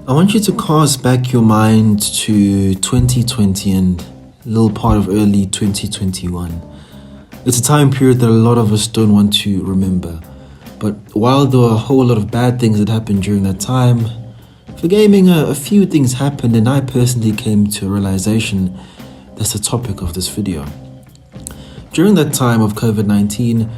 I want you to cast back your mind to 2020 and a little part of early 2021. It's a time period that a lot of us don't want to remember. But while there were a whole lot of bad things that happened during that time, for gaming a few things happened, and I personally came to a realization that's the topic of this video. During that time of COVID-19,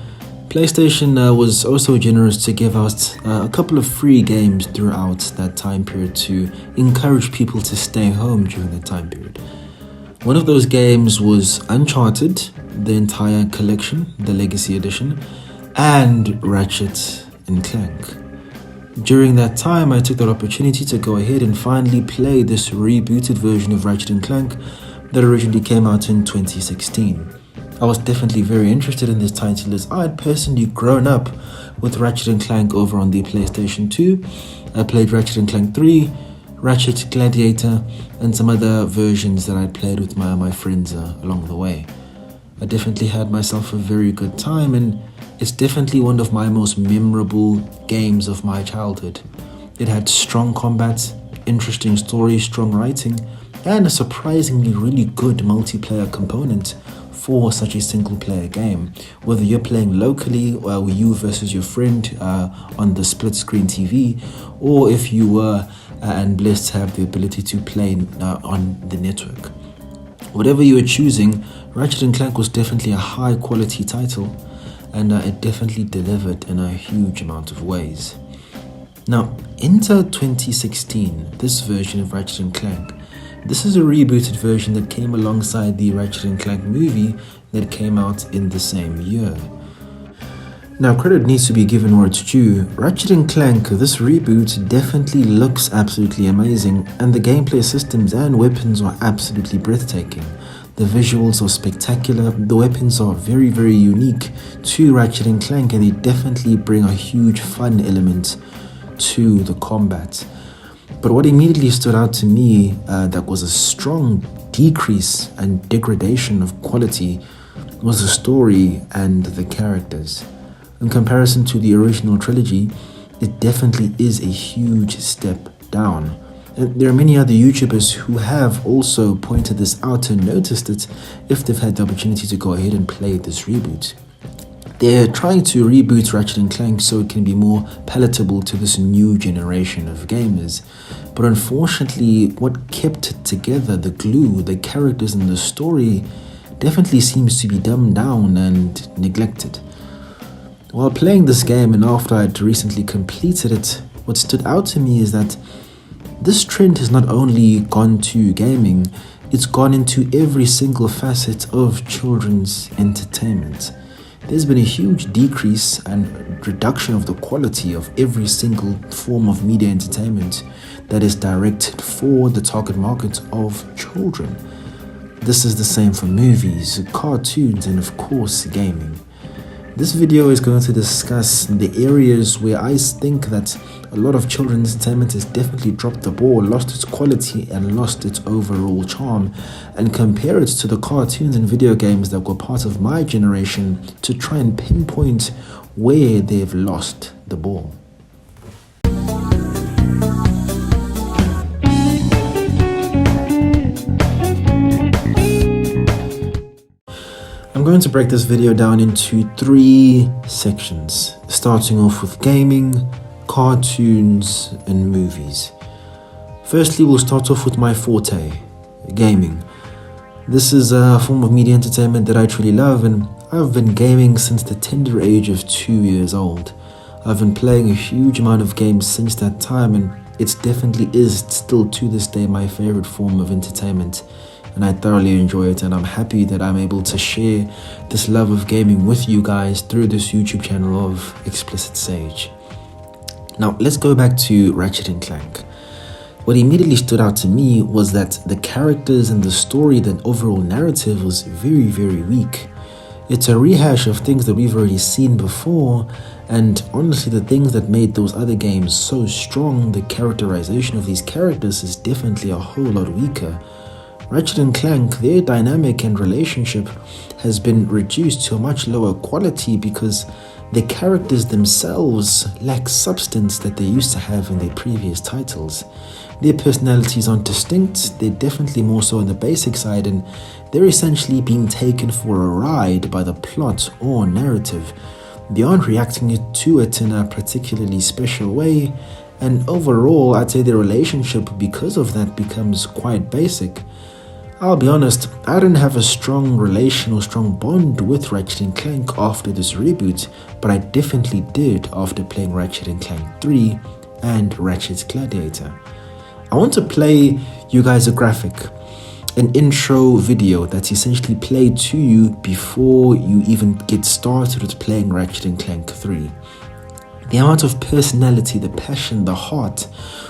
PlayStation was also generous to give out a couple of free games throughout that time period to encourage people to stay home during that time period. One of those games was Uncharted, the entire collection, the Legacy Edition, and Ratchet and Clank. During that time, I took that opportunity to go ahead and finally play this rebooted version of Ratchet and Clank that originally came out in 2016. I was definitely very interested in this title as I had personally grown up with Ratchet and Clank over on the PlayStation 2. I played Ratchet and Clank 3, Ratchet, Gladiator, and some other versions that I played with my friends along the way. I definitely had myself a very good time, and it's definitely one of my most memorable games of my childhood. It had strong combat, interesting story, strong writing, and a surprisingly really good multiplayer component for such a single player game. Whether you're playing locally or you versus your friend on the split screen TV, or if you were and blessed to have the ability to play on the network. Whatever you were choosing, Ratchet & Clank was definitely a high quality title, and it definitely delivered in a huge amount of ways. Now, enter 2016, this version of Ratchet & Clank. This is a rebooted version that came alongside the Ratchet & Clank movie that came out in the same year. Now, credit needs to be given where it's due. Ratchet & Clank, this reboot, definitely looks absolutely amazing, and the gameplay systems and weapons are absolutely breathtaking. The visuals are spectacular, the weapons are very, very unique to Ratchet & Clank, and they definitely bring a huge fun element to the combat. But what immediately stood out to me that was a strong decrease and degradation of quality was the story and the characters. In comparison to the original trilogy, it definitely is a huge step down. And there are many other YouTubers who have also pointed this out and noticed it if they've had the opportunity to go ahead and play this reboot. They're trying to reboot Ratchet & Clank so it can be more palatable to this new generation of gamers. But unfortunately, what kept it together, the glue, the characters and the story, definitely seems to be dumbed down and neglected. While playing this game and after I'd recently completed it, what stood out to me is that this trend has not only gone to gaming, it's gone into every single facet of children's entertainment. There's been a huge decrease and reduction of the quality of every single form of media entertainment that is directed for the target market of children. This is the same for movies, cartoons, and of course gaming. This video is going to discuss the areas where I think that a lot of children's entertainment has definitely dropped the ball, lost its quality and lost its overall charm, and compare it to the cartoons and video games that were part of my generation to try and pinpoint where they've lost the ball. I'm going to break this video down into 3 sections, starting off with gaming, cartoons, and movies. Firstly, we'll start off with my forte, gaming. This is a form of media entertainment that I truly love, and I've been gaming since the tender age of 2 years old. I've been playing a huge amount of games since that time, and it definitely is still to this day my favorite form of entertainment. And I thoroughly enjoy it, and I'm happy that I'm able to share this love of gaming with you guys through this YouTube channel of Explicit Sage. Now, let's go back to Ratchet & Clank. What immediately stood out to me was that the characters and the story, the overall narrative was very, very weak. It's a rehash of things that we've already seen before, and honestly the things that made those other games so strong, the characterization of these characters is definitely a whole lot weaker. Ratchet & Clank, their dynamic and relationship has been reduced to a much lower quality because The characters themselves lack substance that they used to have in their previous titles. Their personalities aren't distinct, they're definitely more so on the basic side, and they're essentially being taken for a ride by the plot or narrative. They aren't reacting to it in a particularly special way, and overall, I'd say their relationship because of that becomes quite basic. I'll be honest, I didn't have a strong relation or strong bond with Ratchet and Clank after this reboot, but I definitely did after playing Ratchet and Clank 3 and Ratchet's Gladiator. I want to play you guys a graphic, an intro video that's essentially played to you before you even get started with playing Ratchet and Clank 3. The amount of personality, the passion, the heart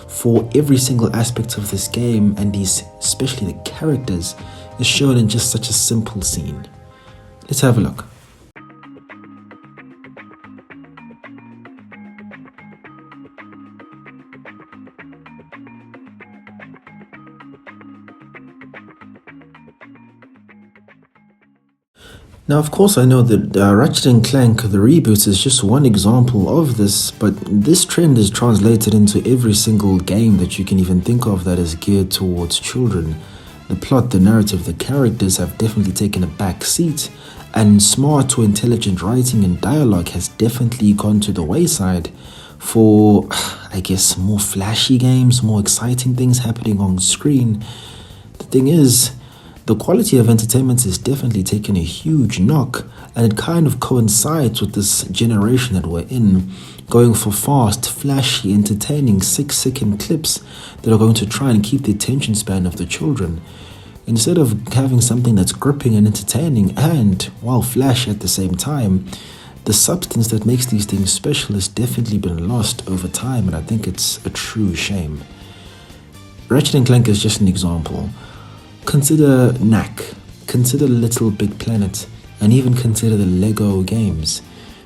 for every single aspect of this game, and these, especially the characters, is shown in just such a simple scene. Let's have a look. Now, of course, I know that Ratchet & Clank, the reboot, is just one example of this, but this trend is translated into every single game that you can even think of that is geared towards children. The plot, the narrative, the characters have definitely taken a back seat, and smart or intelligent writing and dialogue has definitely gone to the wayside for, I guess, more flashy games, more exciting things happening on screen. The thing is, the quality of entertainment is definitely taking a huge knock, and it kind of coincides with this generation that we're in, going for fast, flashy, entertaining 6-second clips that are going to try and keep the attention span of the children. Instead of having something that's gripping and entertaining and, while flashy at the same time, the substance that makes these things special has definitely been lost over time, and I think it's a true shame. Ratchet & Clank is just an example. Consider Knack, consider Little Big Planet, and even consider the Lego games.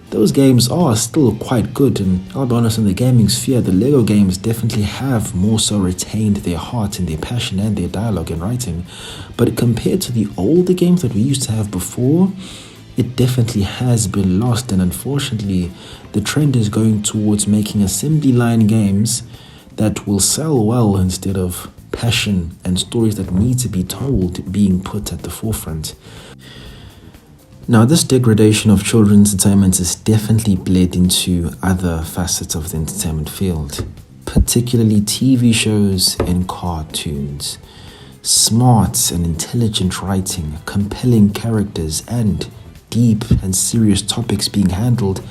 Those games are still quite good, and I'll be honest, in the gaming sphere, the Lego games definitely have more so retained their heart and their passion and their dialogue and writing. But compared to the older games that we used to have before, it definitely has been lost, and unfortunately, the trend is going towards making assembly line games that will sell well instead of passion and stories that need to be told being put at the forefront. Now, this degradation of children's entertainment is definitely bled into other facets of the entertainment field, particularly TV shows and cartoons. Smart and intelligent writing, compelling characters, and deep and serious topics being handled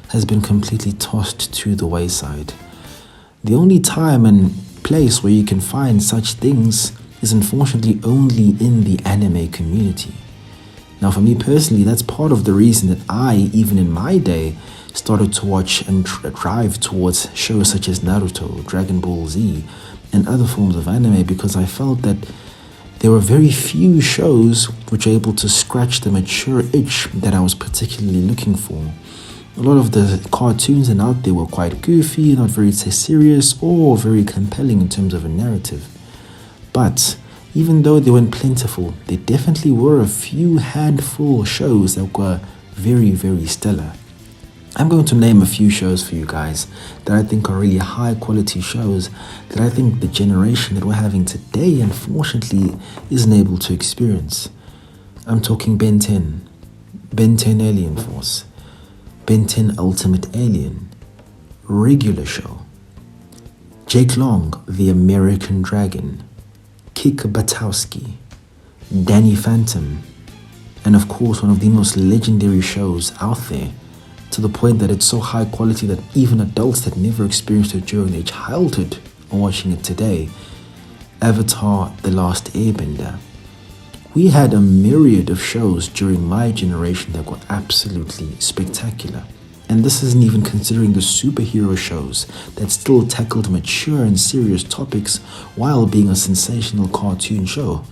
has been completely tossed to the wayside. The only time and place where you can find such things is unfortunately only in the anime community. Now, for me personally, that's part of the reason that I, even in my day, started to watch and drive towards shows such as Naruto, Dragon Ball Z, and other forms of anime, because I felt that there were very few shows which were able to scratch the mature itch that I was particularly looking for. A lot of the cartoons and out there were quite goofy, not very serious or very compelling in terms of a narrative. But even though they weren't plentiful, there definitely were a few handful shows that were very, very stellar. I'm going to name a few shows for you guys that I think are really high quality shows that I think the generation that we're having today unfortunately isn't able to experience. I'm talking Ben 10, Ben 10 Alien Force, Ben 10 Ultimate Alien, Regular Show, Jake Long, The American Dragon, Kik Batowski, Danny Phantom, and of course one of the most legendary shows out there, to the point that it's so high quality that even adults that never experienced it during their childhood are watching it today, Avatar: The Last Airbender. We had a myriad of shows during my generation that were absolutely spectacular. And this isn't even considering the superhero shows that still tackled mature and serious topics while being a sensational cartoon show.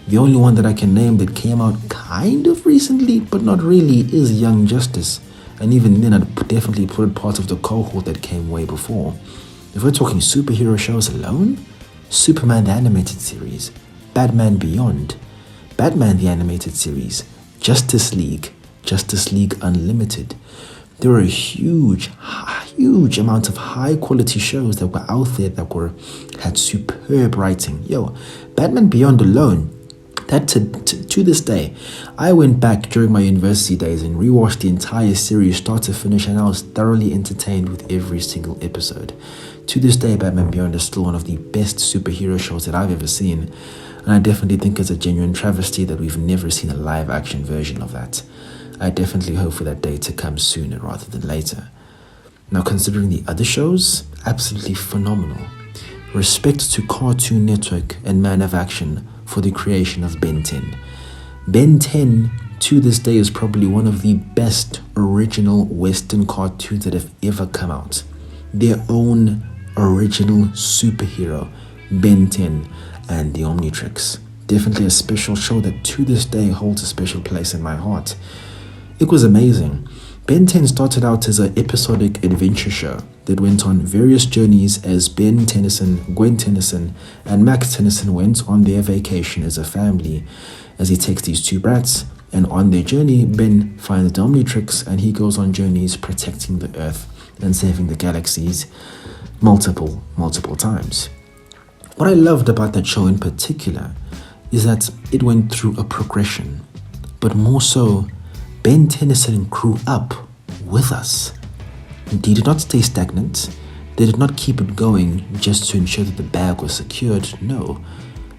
The only one that I can name that came out kind of recently, but not really, is Young Justice. And even then, I'd definitely put it part of the cohort that came way before. If we're talking superhero shows alone, Superman the Animated Series, Batman Beyond, Batman the Animated Series, Justice League Unlimited, There were a huge amount of high quality shows that were out there that had superb writing. Yo, Batman Beyond alone, that to this day, I went back during my university days and rewatched the entire series start to finish, and I was thoroughly entertained with every single episode. To this day, Batman Beyond is still one of the best superhero shows that I've ever seen, and I definitely think it's a genuine travesty that we've never seen a live action version of that. I definitely hope for that day to come sooner rather than later. Now, considering the other shows, absolutely phenomenal. Respect to Cartoon Network and Man of Action for the creation of Ben 10. Ben 10 to this day is probably one of the best original Western cartoons that have ever come out. Their own original superhero, Ben 10 and the Omnitrix. Definitely a special show that to this day holds a special place in my heart. It was amazing. Ben 10 started out as an episodic adventure show that went on various journeys as Ben Tennyson, Gwen Tennyson, and Max Tennyson went on their vacation as a family, as he takes these two brats, and on their journey, Ben finds the Omnitrix and he goes on journeys protecting the Earth and saving the galaxies multiple times. What I loved about that show in particular is that it went through a progression, but more so, Ben Tennyson grew up with us. He did not stay stagnant. They did not keep it going just to ensure that the bag was secured. No.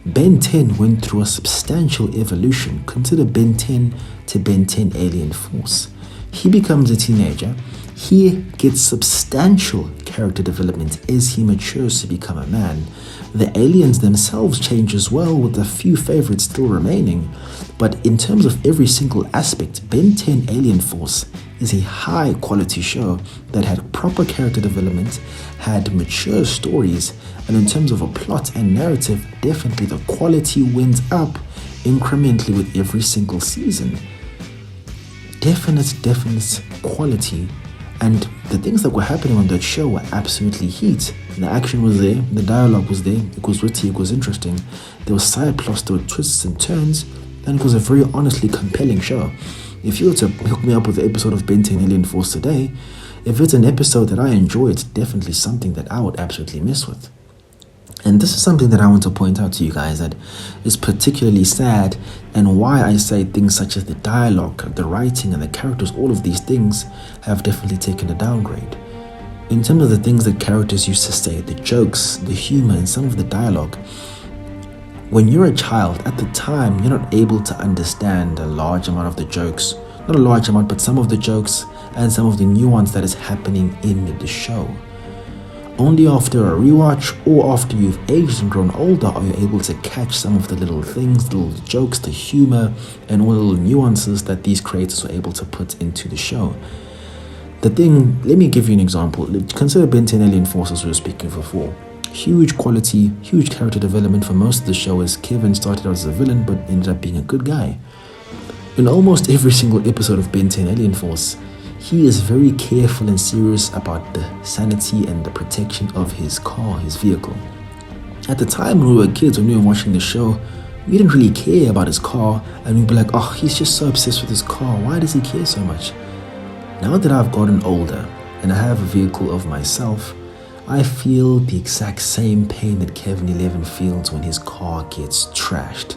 Ben 10 went through a substantial evolution. Consider Ben 10 to Ben 10 Alien Force. He becomes a teenager. He gets substantial character development as he matures to become a man. The aliens themselves change as well, with a few favorites still remaining. But in terms of every single aspect, Ben 10 Alien Force is a high quality show that had proper character development, had mature stories, and in terms of a plot and narrative, definitely the quality went up incrementally with every single season. Definite quality. And the things that were happening on that show were absolutely heat. The action was there, the dialogue was there, it was witty, it was interesting. There was side plots, there were twists and turns, and it was a very honestly compelling show. If you were to hook me up with an episode of Ben 10 Alien Force today, if it's an episode that I enjoy, it's definitely something that I would absolutely mess with. And this is something that I want to point out to you guys that is particularly sad, and why I say things such as the dialogue, the writing, and the characters, all of these things have definitely taken a downgrade. In terms of the things that characters used to say, the jokes, the humor, and some of the dialogue, when you're a child, at the time, you're not able to understand a large amount of the jokes. Not a large amount, but some of the jokes and some of the nuance that is happening in the show. Only after a rewatch or after you've aged and grown older are you able to catch some of the little things, the little jokes, the humor, and all the little nuances that these creators were able to put into the show. Let me give you an example. Consider Ben 10 Alien Force, as we were speaking before. Huge quality, huge character development for most of the show, as Kevin started out as a villain but ended up being a good guy. In almost every single episode of Ben 10 Alien Force, he is very careful and serious about the sanity and the protection of his car, his vehicle. At the time when we were kids, when we were watching the show, we didn't really care about his car, and we'd be like, oh, he's just so obsessed with his car. Why does he care so much? Now that I've gotten older and I have a vehicle of myself, I feel the exact same pain that Kevin 11 feels when his car gets trashed.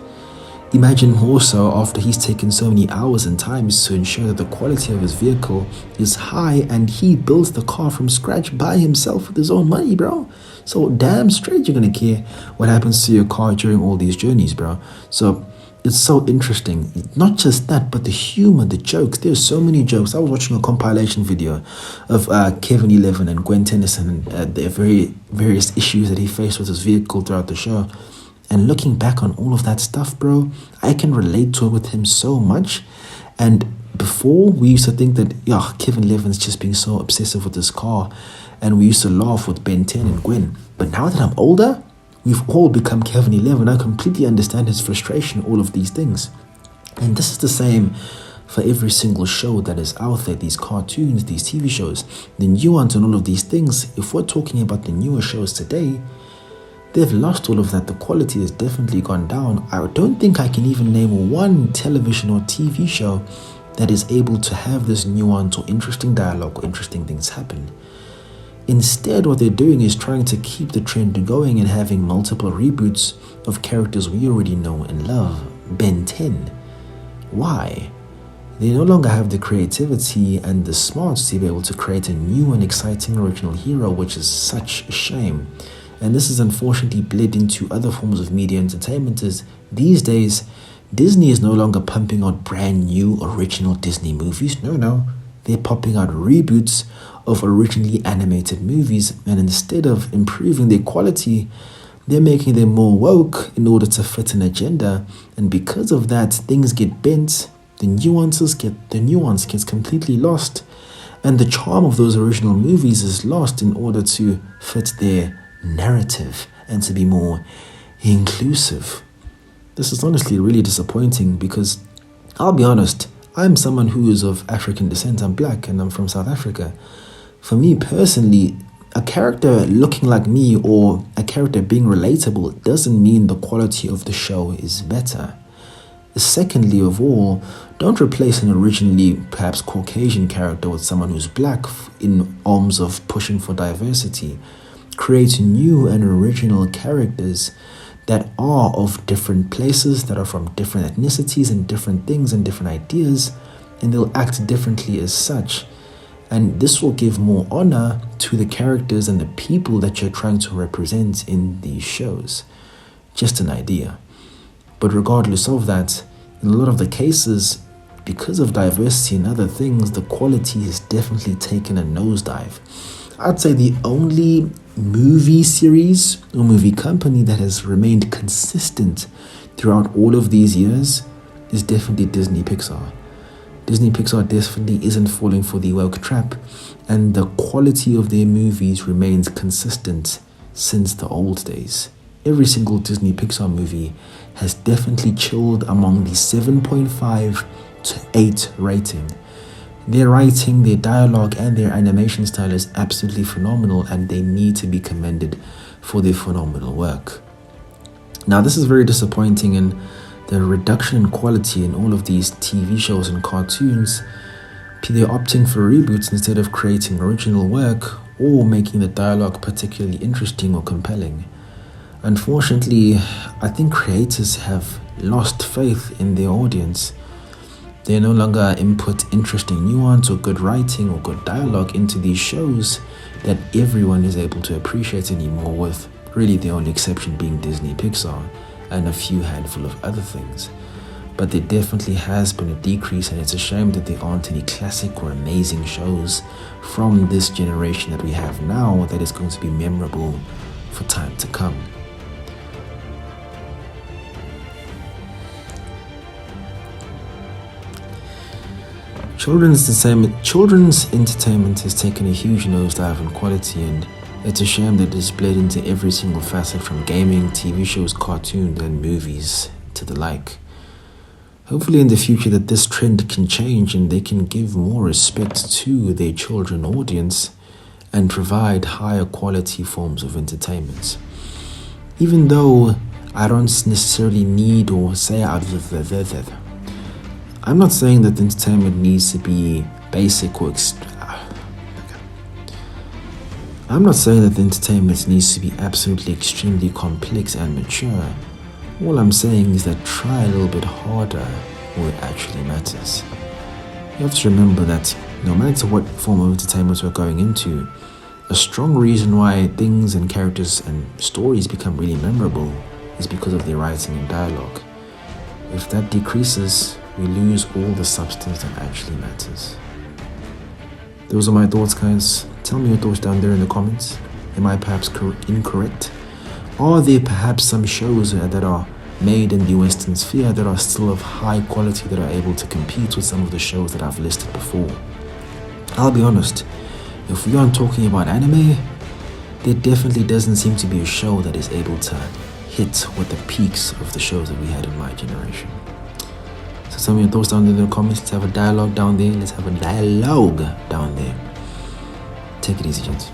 Imagine more so after he's taken so many hours and times to ensure that the quality of his vehicle is high, and he builds the car from scratch by himself with his own money, bro. So damn straight you're gonna care what happens to your car during all these journeys, bro. So it's so interesting. Not just that, but the humor, the jokes. There's so many jokes. I was watching a compilation video of Kevin 11 and Gwen Tennyson and the various issues that he faced with his vehicle throughout the show. And looking back on all of that stuff, bro, I can relate to it with him so much. And before, we used to think that, Kevin 11's just being so obsessive with his car. And we used to laugh with Ben 10 and Gwen. But now that I'm older, we've all become Kevin 11. I completely understand his frustration, all of these things. And this is the same for every single show that is out there, these cartoons, these TV shows. The nuance and all of these things, if we're talking about the newer shows today, they've lost all of that. The quality has definitely gone down. I don't think I can even name one television or TV show that is able to have this nuance or interesting dialogue or interesting things happen. Instead, what they're doing is trying to keep the trend going and having multiple reboots of characters we already know and love. Ben 10. Why? They no longer have the creativity and the smarts to be able to create a new and exciting original hero, which is such a shame. And this is unfortunately bled into other forms of media entertainment, as these days, Disney is no longer pumping out brand new original Disney movies. No. They're popping out reboots of originally animated movies, and instead of improving their quality, they're making them more woke in order to fit an agenda. And because of that, things get bent, the nuance gets completely lost, and the charm of those original movies is lost in order to fit their narrative and to be more inclusive. This is honestly really disappointing, because I'll be honest, I'm someone who is of African descent. I'm black and I'm from South Africa. For me personally, a character looking like me or a character being relatable doesn't mean the quality of the show is better. Secondly of all, don't replace an originally perhaps Caucasian character with someone who's black in arms of pushing for diversity. Create new and original characters that are of different places, that are from different ethnicities and different things and different ideas, and they'll act differently as such. And this will give more honor to the characters and the people that you're trying to represent in these shows. Just an idea. But regardless of that, in a lot of the cases, because of diversity and other things, the quality has definitely taken a nosedive. I'd say the only movie series or movie company that has remained consistent throughout all of these years is definitely Disney Pixar. Disney Pixar definitely isn't falling for the woke trap, and the quality of their movies remains consistent since the old days. Every single Disney Pixar movie has definitely chilled among the 7.5 to 8 rating. Their writing, their dialogue, and their animation style is absolutely phenomenal, and they need to be commended for their phenomenal work. Now, this is very disappointing, and the reduction in quality in all of these TV shows and cartoons, they're opting for reboots instead of creating original work or making the dialogue particularly interesting or compelling. Unfortunately, I think creators have lost faith in their audience. They no longer input interesting nuance or good writing or good dialogue into these shows that everyone is able to appreciate anymore, with really the only exception being Disney Pixar and a few handful of other things. But there definitely has been a decrease, and it's a shame that there aren't any classic or amazing shows from this generation that we have now that is going to be memorable for time to come. Children's entertainment has taken a huge nosedive in quality, and it's a shame that it's bled into every single facet, from gaming, TV shows, cartoons, and movies to the like. Hopefully in the future that this trend can change and they can give more respect to their children audience and provide higher quality forms of entertainment. Even though I don't necessarily need or say I'm not saying that the entertainment needs to be basic or I'm not saying that the entertainment needs to be absolutely extremely complex and mature. All I'm saying is that try a little bit harder where it actually matters. You have to remember that no matter what form of entertainment we're going into, a strong reason why things and characters and stories become really memorable is because of their writing and dialogue. If that decreases, we lose all the substance that actually matters. Those are my thoughts, guys. Tell me your thoughts down there in the comments. Am I perhaps incorrect? Are there perhaps some shows that are made in the Western sphere that are still of high quality, that are able to compete with some of the shows that I've listed before? I'll be honest, if we aren't talking about anime, there definitely doesn't seem to be a show that is able to hit with the peaks of the shows that we had in my generation. So tell me your thoughts down there in the comments. Let's have a dialogue down there. Take it easy, gents.